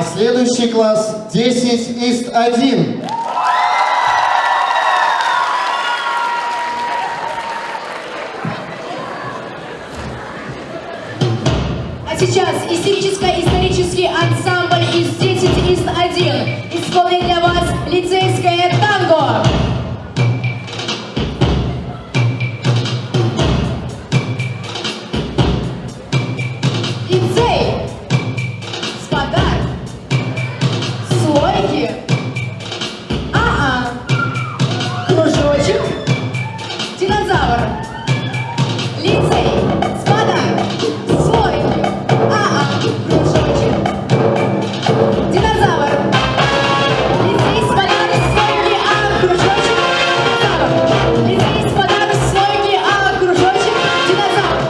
Следующий класс 10 ИСТ 1. А сейчас исторический ансамбль из 10 ИСТ 1 исполнит для вас лицейское танго. Лицей, Спадар, слойки, кружочек, динозавр. Лицей, Спадар, слойки, кружочек, динозавр. Лицей, Спадар, слойки, кружочек, динозавр. Лицей, Спадар, слойки, кружочек, динозавр.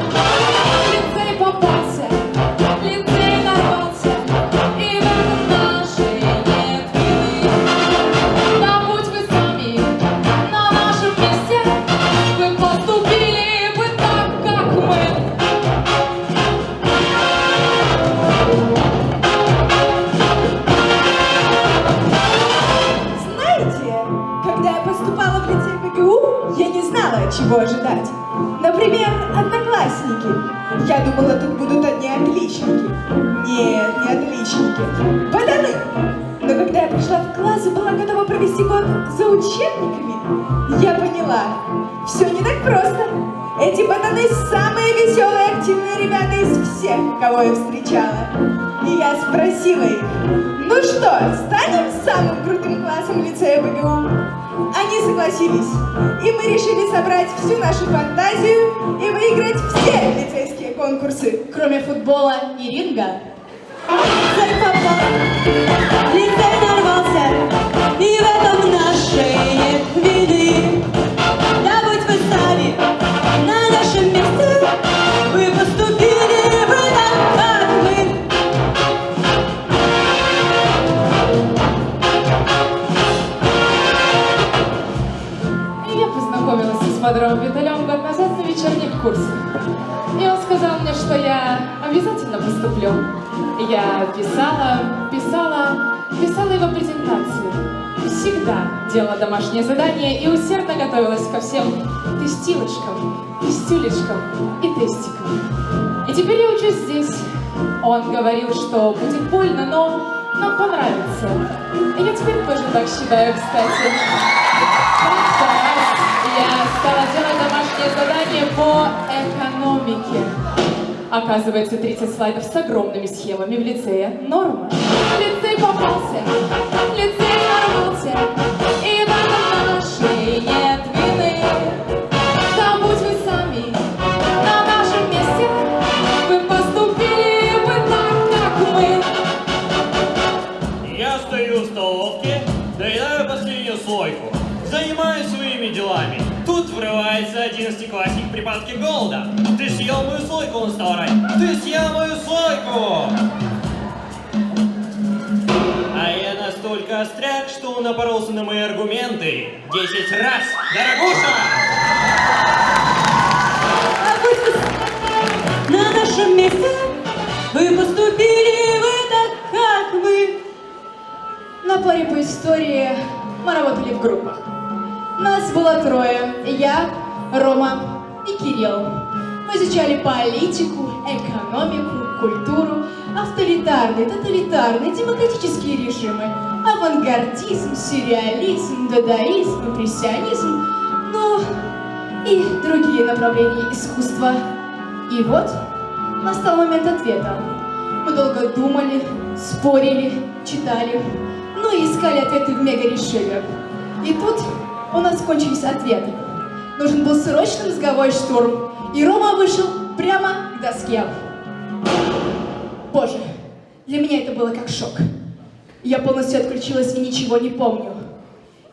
Лицей попался, лицей нарвался, и в этом нашей нет вины. Да будь вы сами на нашем месте, вы поступили бы так, как мы. Знаете, когда я поступала в лицей ПГУ, я не знала, чего ожидать. Например, одноклассники. Я думала, тут будут одни отличники. Нет, не отличники. Баданы! Но когда я пришла в класс и была готова провести год за учебниками, я поняла, все не так просто. Эти баданы самые веселые, активные ребята из всех, кого я встречала. И я спросила их: ну что, станем самым крутым классом лицея БГУ? Они согласились, и мы решили собрать всю нашу фантазию и выиграть все лицейские конкурсы. Кроме футбола и ринга. Лицей попал, лицей нарвался, и в этом нашей нет вины. Да будь вы сами на нашем месте, вы поступили бы так, как мы. Я познакомилась с Бодровым Виталем год назад на вечерних курсах. И он сказал мне, что я обязательно поступлю. Я писала его презентации. Всегда делала домашнее задание и усердно готовилась ко всем тестилочкам, тестюлечкам и тестикам. И теперь я учусь здесь. Он говорил, что будет больно, но нам понравится. И я теперь тоже так считаю, кстати. Как-то раз я стала делать домашнее задание по экономике. Оказывается, 30 слайдов с огромными схемами в лицее норма. Лицей попался, лицей нарвался, и в этом нашей нет вины. Да будь вы сами на нашем месте, вы поступили бы так, как мы. Я стою в столовке, доедаю последнюю слойку, занимаюсь своими делами. Тут врывается 11-классник в припадке голода. Ты съел мою слойку, он стал орать. Ты съел мою слойку! А я настолько остряк, что он напоролся на мои аргументы 10 раз. Дорогуша! А вы на нашем месте, вы поступили бы так, как мы. На паре по истории мы работали в группах. Нас было трое. Я, Рома и Кирилл. Мы изучали политику, экономику, культуру, авторитарные, тоталитарные, демократические режимы, авангардизм, сюрреализм, дадаизм, импрессионизм, ну и другие направления искусства. И вот настал момент ответа. Мы долго думали, спорили, читали, ну и искали ответы в мега-решениях. И тут у нас кончились ответы. Нужен был срочный мозговой штурм, и Рома вышел прямо к доске. Боже, для меня это было как шок. Я полностью отключилась и ничего не помню.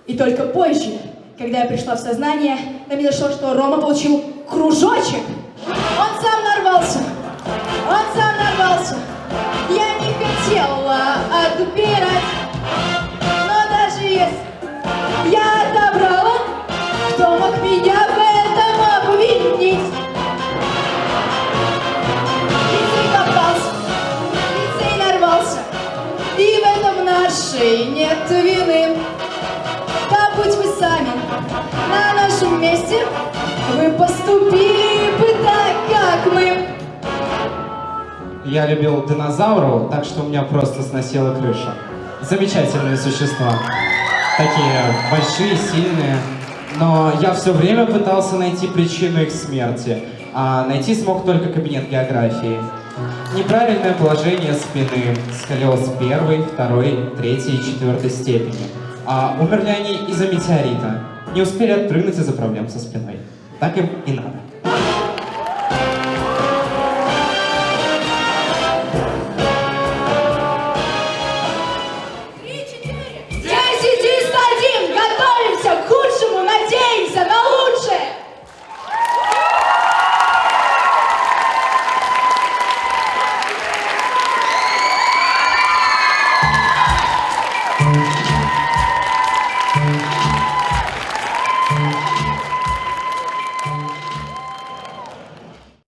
И только позже, когда я пришла в сознание, до меня дошло, что Рома получил кружочек. Он сам нарвался. Я не хотела отбирать, но даже если я отобрала, кто мог меня в этом обвинить? Лицей попался, лицей нарвался, и вашей нет вины. Побудь вы сами на нашем месте, вы поступили бы так, как мы. Я любил динозавров, так что у меня просто сносила крыша. Замечательные существа. Такие большие, сильные. Но я все время пытался найти причину их смерти, а найти смог только кабинет географии. Неправильное положение спины, сколиоз 1, 2, 3 и 4 степени. А умерли они из-за метеорита. Не успели отпрыгнуть из-за проблем со спиной. Так им и надо.